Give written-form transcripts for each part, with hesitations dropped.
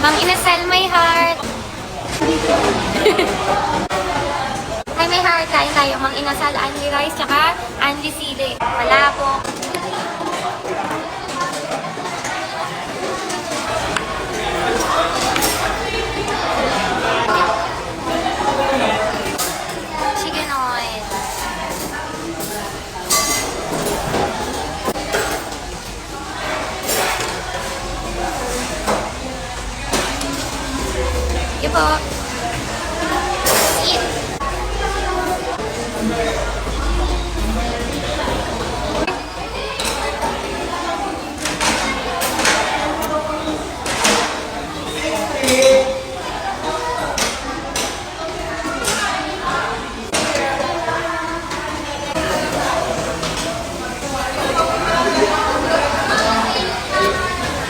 Mang Inasal, my heart. Hi, my heart. Kain tayo. Mang Inasal, Anli Rice, tsaka Anli Sili. Palabok. Chicken oil. Sige po. Eat.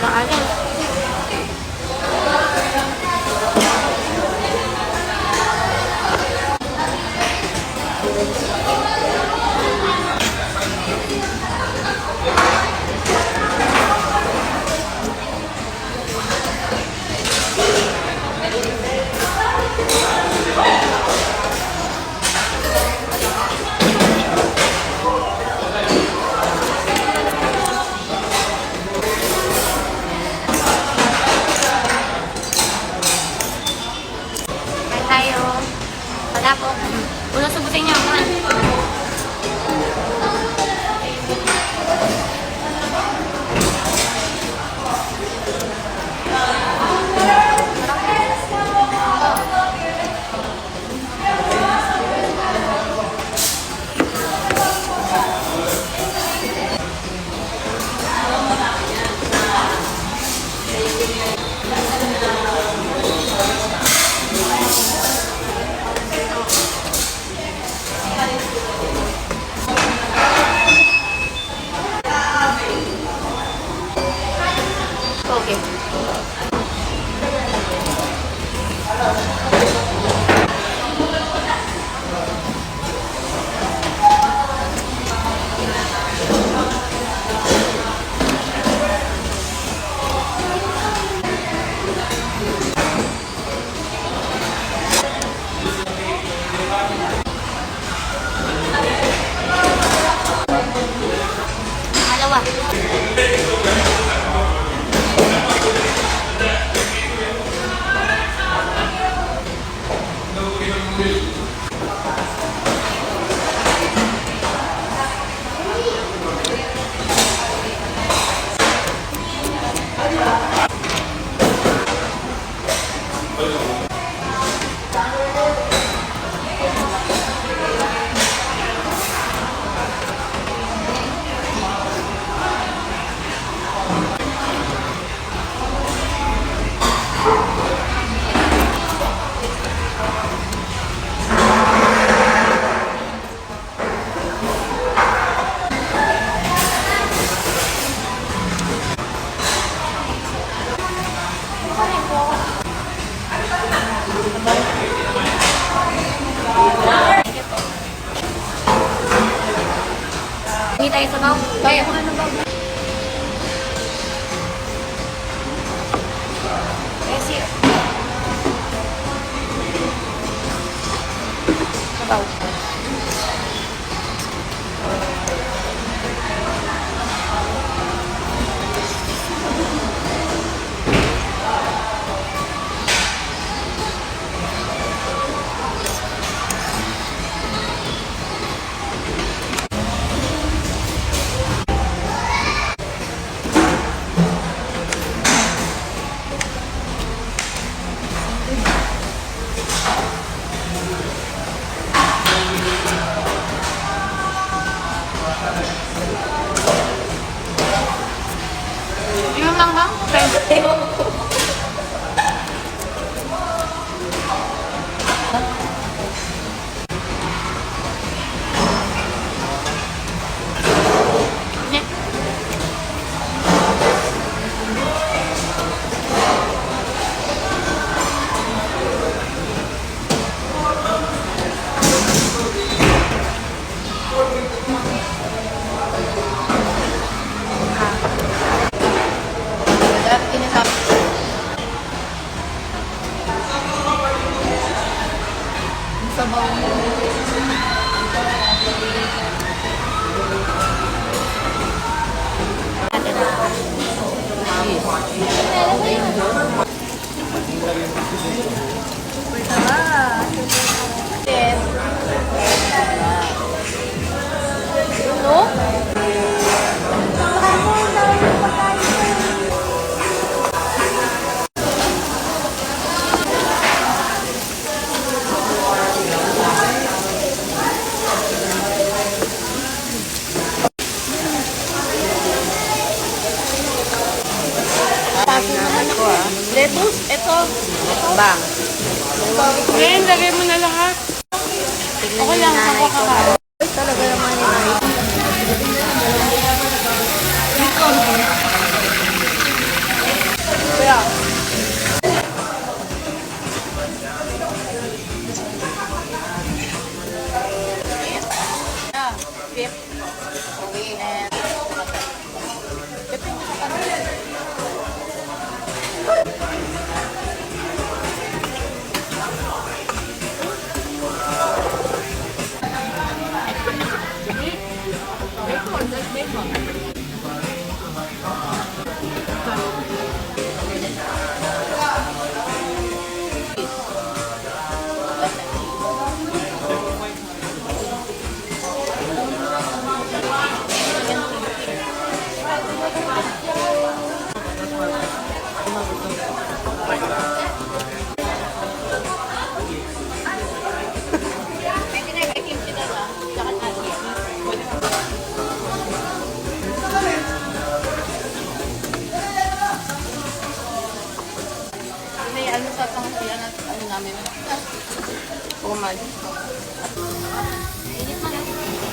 Maalim. Kain tayo. Palabok. Unang subutin niyo. Come on. Okay. Dalawa. Hindi tayo sa baw. Kaya ko ano baw. Yes, here. Sa baw. sabaw mo. Lettuce, ito. Bang. Ngayon, lagay mo na lahat. Ako lang, ako kakain. Talaga naman yun. Kaya, beef. And may ano sa pangasiyan at ano namin. Pumal. Init mo na. Init.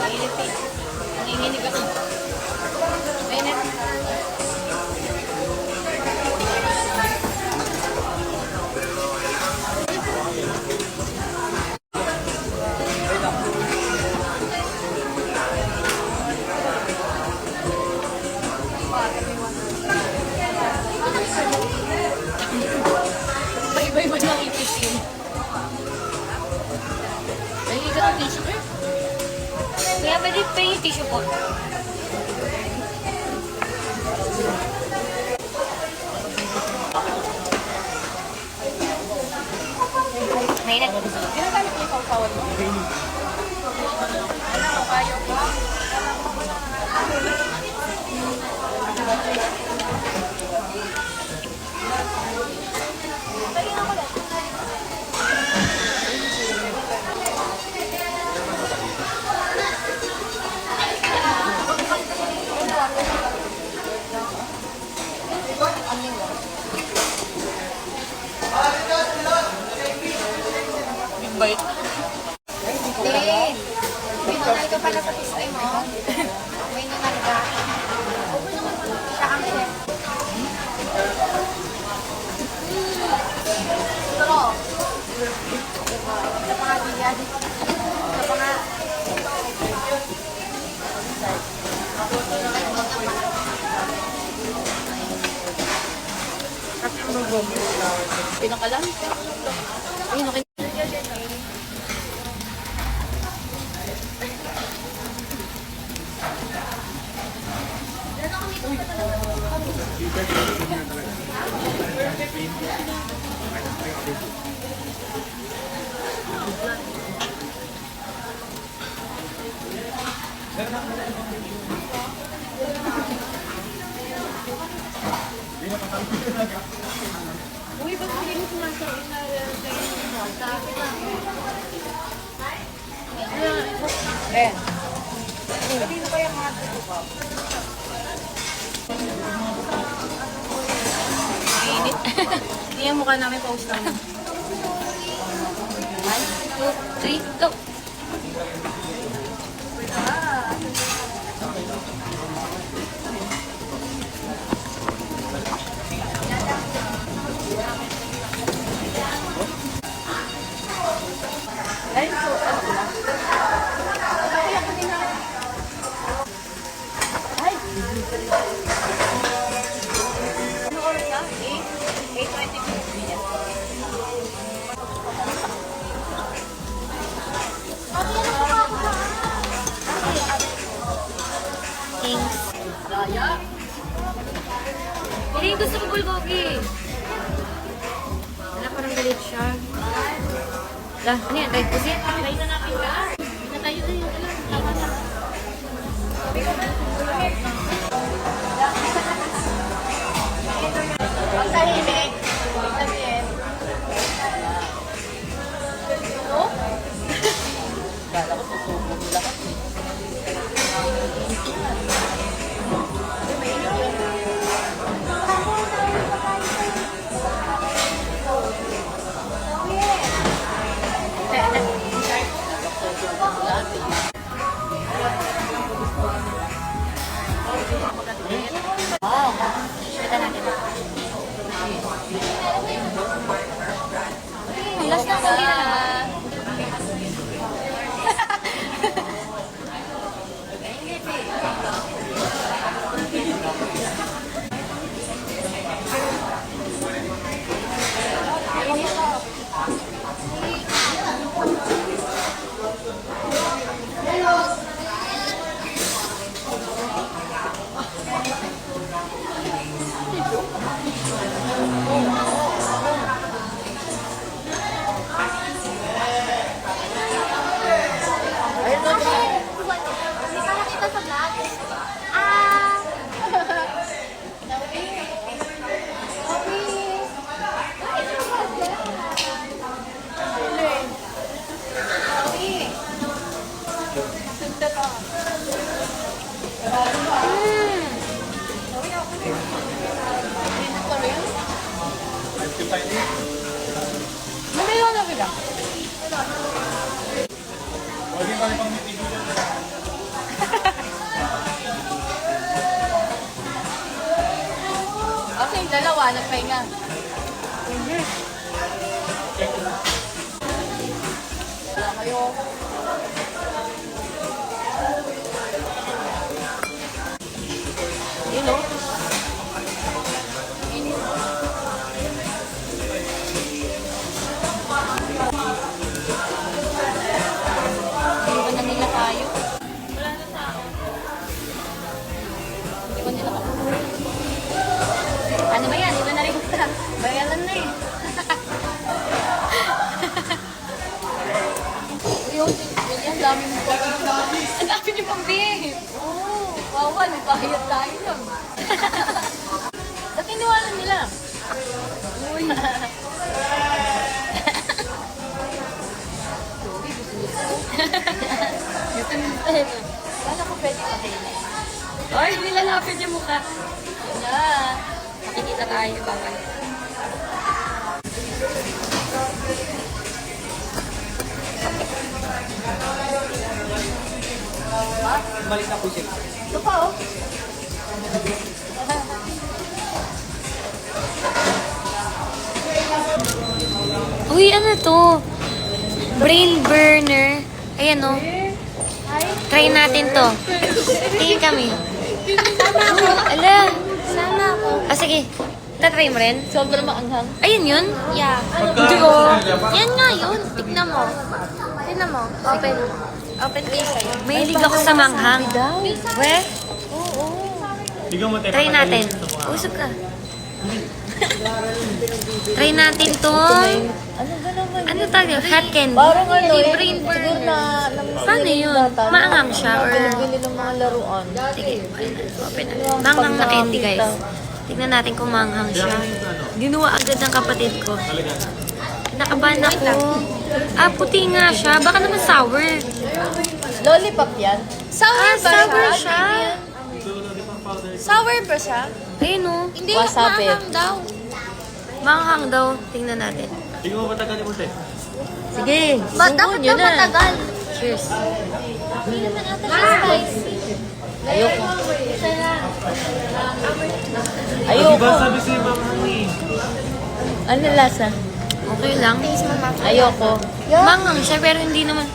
Mainit eh. Nanginginig ako. Mainit. Iba-iba ng ipis yun. Ay, ka ng tissue eh. Kaya pwede pa yung tissue po. May nag-gusto. Ginagamit niyo yung sausawan mo? Ano, kayo ko? Big bite. Hindi. Pinunay ko pala sa pistay mo. May nangalga. Siya ang chef. Pero, sa mga biyan, sa mga... Pinakalan? Ayun, okay. Uy, ba't hindi mo sumasabi na Eh. Dito pa yung mga tuko. Mainit. Hindi yung mukha namin post namin. 1, 2, 3, go! Hindi, gusto ko bulgogi. Wala, parang galit siya. Wala, ano yan? Try pusit? Try na natin ka. Natayo na yun. Tama na. Ang tahimik. Ibig sabihin. Ano? Kala ko susubo nila kasi. Kita natin. Last na ko yan. Mamaya na kita. Okay, dalawa, nagpahinga. Wala kayo. You know? Iwan na nila tayo. Wala na tao. Iwan nila ako. Ano ba yan? Iwan na rin kita. Bayalan na eh. Yun, ang dami mo pa. Ang dami niyo pang bihip. Oo. Wawa, nagpahiyat tayo lang. Sa tiniwala nila. Uy. Kala ko pwede pa din. Ay, nilalapit yung mukha. Yan. Makikita tayo, bawal. Balik na po siya. Ito pa oh. Uy, ano to? Brain burner. Ayan o. Try natin to. Tingin kami. Sama ako. Ala. Sama ako. Ah, sige. Tatry mo rin? Sobrang maanghang. Ayun yun? Yeah. Hindi ko. Yan nga yun. Tignan mo. Tignan mo. Open. Open kayo sa'yo. Mahilig ako sa manghang. We? Bigyan mo tayo. Try natin. Usap ka. Try natin to. Ano ba naman? Ano tayo? Hot candy? Parang ano Hindi, eh. brain Siguro burner. na Paano yun? Maanghang siya or... Bili ng mga laruan. Sige, open na. Manghang na candy, guys. Tignan natin kung manghang siya. Ginawa agad ng kapatid ko. Nakabahan ako. Ah, puti nga siya. Baka naman sour. Lollipop yan? Sour ba sour siya. Sour ba siya? Ayun o. Hindi, maanghang daw. Manghang daw. Tingnan natin. Tingnan mo matagal mo tayo. Sige. Dapat na matagal. Cheers. Hindi naman ata siya spicy. Ayoko. Diba sabi sa'yo Ma'am Honey? Ano lasa? Okay lang. Ayoko. Manghang siya pero hindi naman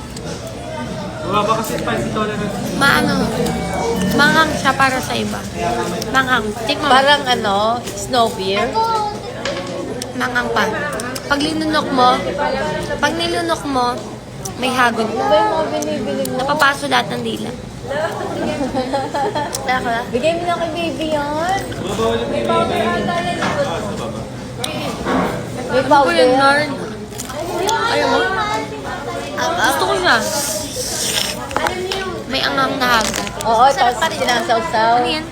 Baba kasi spicy tolerance. manghang siya para sa iba. Manghang. Tikman mo. Parang ano, snow beer. Manghang pa. Pag nilunok mo, may hagod. Ano ba yung mga binibili mo? Napapaso lahat ng dila. Bigay mo na kay baby yan. Baba ulit yung baby. May Ano po powder. yung nard? Ayaw mo? Gusto ko siya. May angang na haga. Oo, tapos sinasawsaw. Ano yan?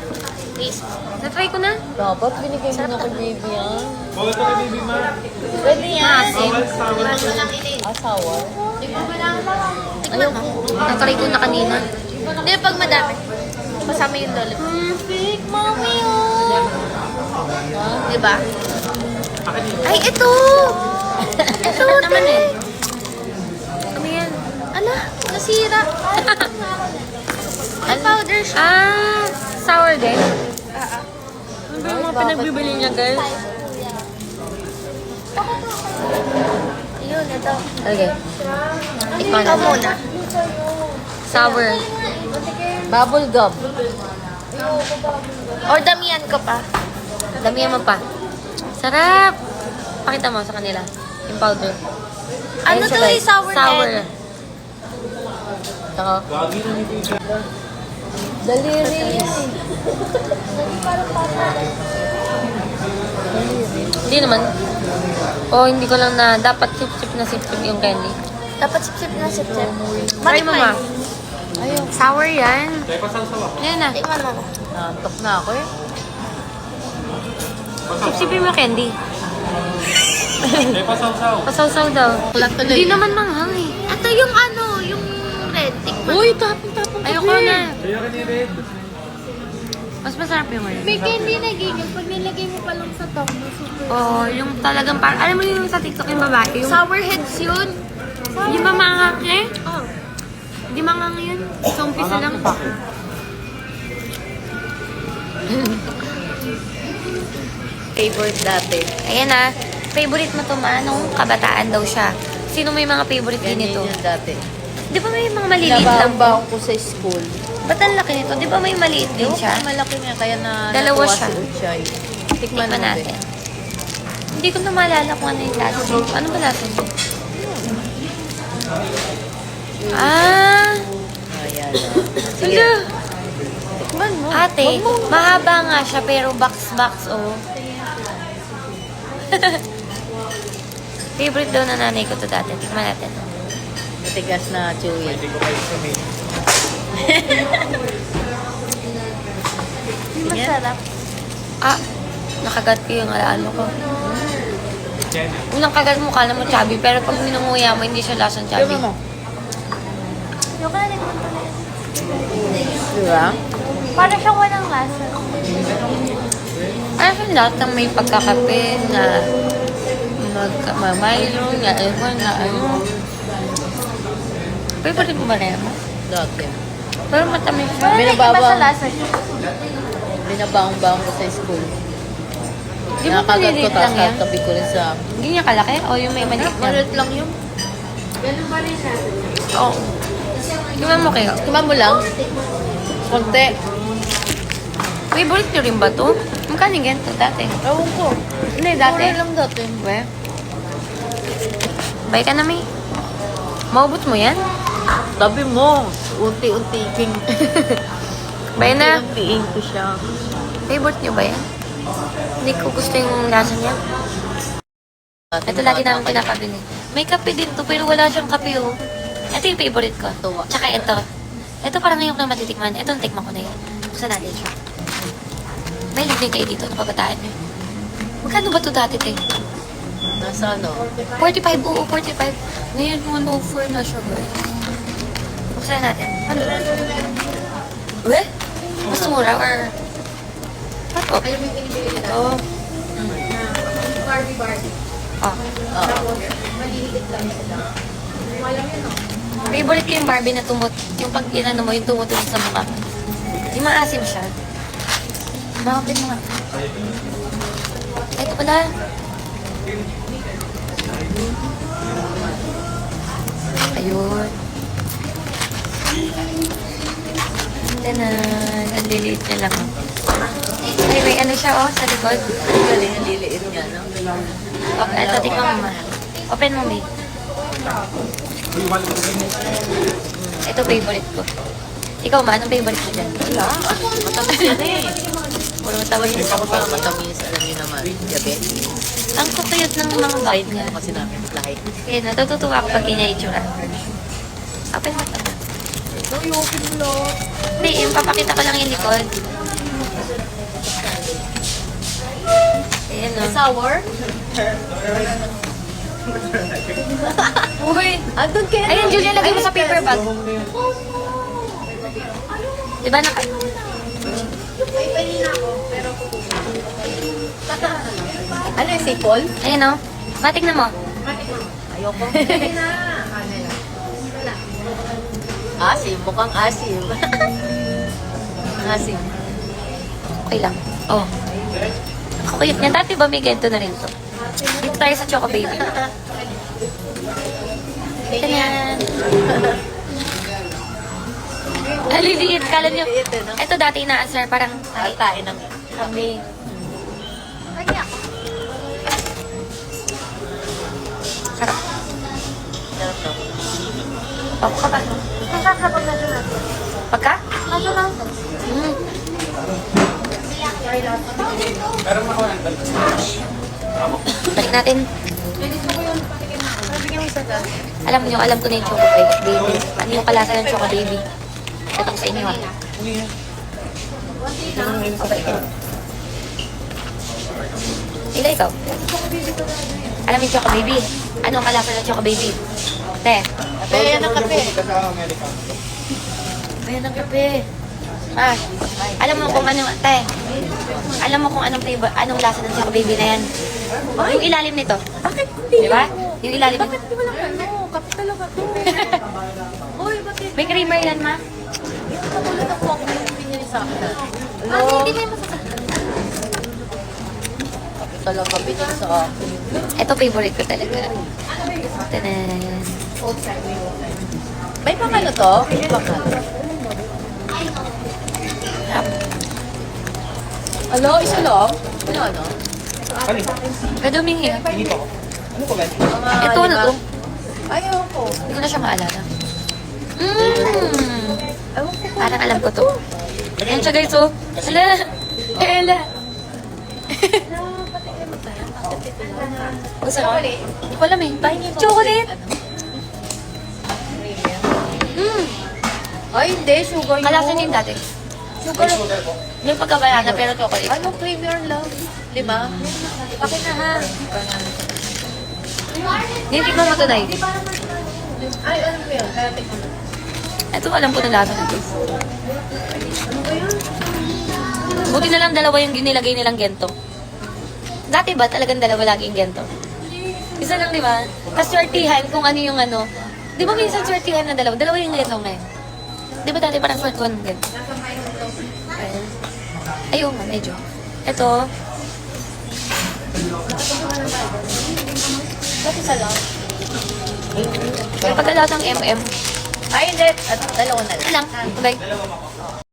Taste. Na-try ko na. Dapat binigay mo na kay baby yan. Bawal ito kay baby ma. Pwede yan. Maasim. Bawal sour. Ah, sour. Tikman mo. Na-try ko na kanina. Hindi, pag madami. Kasama yung lolo. Perfect, mami, oh. Diba? Ay, ito! Ito naman eh. Ano yan? Ano? Nasira. Ang powder siya. Ah, sour din? Ano ba yung mga pinagbibili niya, guys? Yun, ito. Okay. Tikman Ikaw na. muna. Sour. Bubble gum. Or damihan ko pa. Damihan mo pa. Sarap! Pakita mo sa kanila. Yung powder. Ano Ayun siya, to, guys. sour Sour. head? Ito. Gagi na ni baby. Daliri yan eh. Hindi naman. Oh, hindi ko lang na dapat sip-sip na sip-sip yung candy. Dapat sip-sip na sip-sip. Try mo, ma. Ayun. Sour yan. Kaya pasaw-sawa. Yan na. Tingnan mo. Nantok na ako eh. Sip-sipin mo candy. Kaya pasaw-saw. Pasaw-saw daw. Hindi naman manghang eh. Ito yung ano, yung red. Tikman. Uy, tapon-tapon ka. Ayoko na. Kaya ka ni Red. Mas masarap yung ngayon. May candy na ganyan. Pag nilagay mo pa lang sa top mo, super. Oh, yung talagang parang, alam mo yung sa TikTok yung babae, yung, Sour heads yun. yung mamanghang eh? Oh. Hindi manghang yun. Sa umpisa lang. Favorite dati. Ayan na. Favorite mo to ma, nung kabataan daw siya. Sino may mga favorite din Ganyan nito? yan dati. Di ba may mga maliliit lang? Nabaong ko sa school. Ba't ang laki nito? Di ba may maliit din siya? Malaki niya, kaya na Dalawa natuwa siya. si Uchay. Tikman mo, natin. be. Hindi ko na maalala kung ano yung lasa niya. Ano ba lasa niya? Ah! Ayan. Sige. Hala! Tikman mo. Ate, mahaba nga siya pero box-box oh. Favorite daw na nanay ko to dati. Tikman natin. Matigas na chewy. Hindi ko kayo sumay. Masarap. Ah, nakagat ko yung alaano ko. Jenny. Unang kagat mo, kala mo chubby, pero pag minunguya mo, hindi siya lasang chubby. Tikman mo. Yung kanin mo tuloy. Diba? Para siyang walang lasa. Ano siya lahat ng may pagkakape na magmamilo, na ewan, na ano. Favorite mo ba na yan? Dati. Pero matamis siya. Pero may iba Binababang. sa lasa niya. Binabaong-baong ko sa school. Di ba Nakagat ko, maliliit lang tapos yan? katabi ko rin sa... Hindi niya kalaki? O yung may maliit na? Maliit lang yun. Oo. Tingnan mo kayo. Tikman mo lang. Konti. Favorite niyo rin ba to? Magkano yung ganito dati? Ewan ko. Hindi, dati. Mura lang dati. We? Bay ka na, May. Maubot mo yan? Tabi mo. Unti-unti-king. Bay na. Unti-untiin ko siya. Favorite niyo ba yan? Hindi ko gusto yung lasa niya. Ito lagi namin pinapabili. May kape din to, pero wala siyang kape, oh. Ito yung favorite ko. Tuwa. Tsaka ito. Ito parang ngayon ko na matitikman. Ito ang tikman ko na yan. Buksan natin siya. May libre kayo dito ng kabataan niyo. Magkano ba ito dati, te? Nasa ano? 45, oo, 45. Ngayon, 104 na siya, guys. Buksan natin. Ano? Weh? Mas mura or... What? Oh. Ito. Oh. Favorite ko yung Barbie na tumot. Yung pag inano mo, yung tumutulog sa mukha. Yung maasim siya. Makapit mo nga. Ay, ito pala. Ayun. Tanan. Ang liliit niya lang. Ay, may ano siya, oh, sa likod. Ang galing, ang liliit niya, no? Okay, ito, tikman mo, ma. Open mo, May. Ito favorite ko. Ikaw, ma, anong favorite mo dyan? Wala. Matamis yan eh. Puro matamis. Ako pa matamis, alam niyo naman, diabetes. Ang kukuyot ng mga bite niya. Kasi namin lahat. Kaya natutuwa ako pag ganyan itsura. Open mo to. So, yung open mo lang. Hindi, yung papakita ko lang yung likod. Ayan o. Sour? Uy! Andun kayo. Ayun, Julia, lagay mo sa paper bag. Diba naka... Ano yung sipol? Ayan o. Matik na mo. Ayoko. Asim, mukhang asim. Asim. Okay lang. Oh. Ang kukuyot niya. Dati ba may ganito na rin to? Dito tayo sa Choco Baby. Tanan! Aliliit. Kala niyo. Ito dati ina-answer parang Tatain ng kami. Sarap. sarap na. Pako ka ba? Pagka? Mm. Meron ako ng Balik natin. Alam niyo, alam ko na yung Choco Baby. Ano yung kalasa ng Choco Baby? Ito ko sa inyo ha. Ila ikaw. Alam mo yung Choco Baby? Ano ang kalasa ng Choco Baby? Te. Kaya ng kape. sa Amerika. Ayan ang kape. Ah, alam mo kung ano, te. Alam mo kung anong flavor, anong lasa ng Choco Baby na yan? Yung ilalim nito. Bakit hindi? Di ba? Yung ilalim Bakit nito. di mo lang ano? Kape talaga to. Uy, bakit? May creamer yan, ma. Yung katulad ako ako yung pinili sa akin. Mami, hindi mo yung masasakit. Kape talaga pinili sa akin. Ito favorite ko talaga. Tanan. May pangano to? May pangano. Alo, isa lang? Ano ano? Ano ba? Pwede humingi. Hindi pa ako. Ano ba ba? Mga Ito, ano lima- to? Ayaw ko. Hindi ko na siya maalala. Mmm! Ewan ko. Parang alam ko to. Ayan siya guys, oh. Hala! Hala! Gusto mo? Hindi ko alam eh. Chocolate! Mmm! Ay, hindi. Sugar yun. Kalasa niya yung dati. Sugar. Yung pagkabayana pero chocolate. Ano, Premier Love? Lima? Bakit na ha? Hindi ko matunay. Ay, ano ba yun? Kaya tikman mo. Ito alam ko na lasa nito. Buti na lang dalawa yung nilagay nilang gento. Dati ba talagang dalawa laging gento? Isa lang, di ba? Tapos swertihan kung ano yung ano. Di ba minsan swertihan na dalawa? Dalawa yung gento ngayon. Di ba dati parang swert one gento? Ayun nga, medyo. Ito. Ba't isa lang? Yung pagkalasang MM. Ay, hindi. At dalawa na lang. Ito lang. Bye.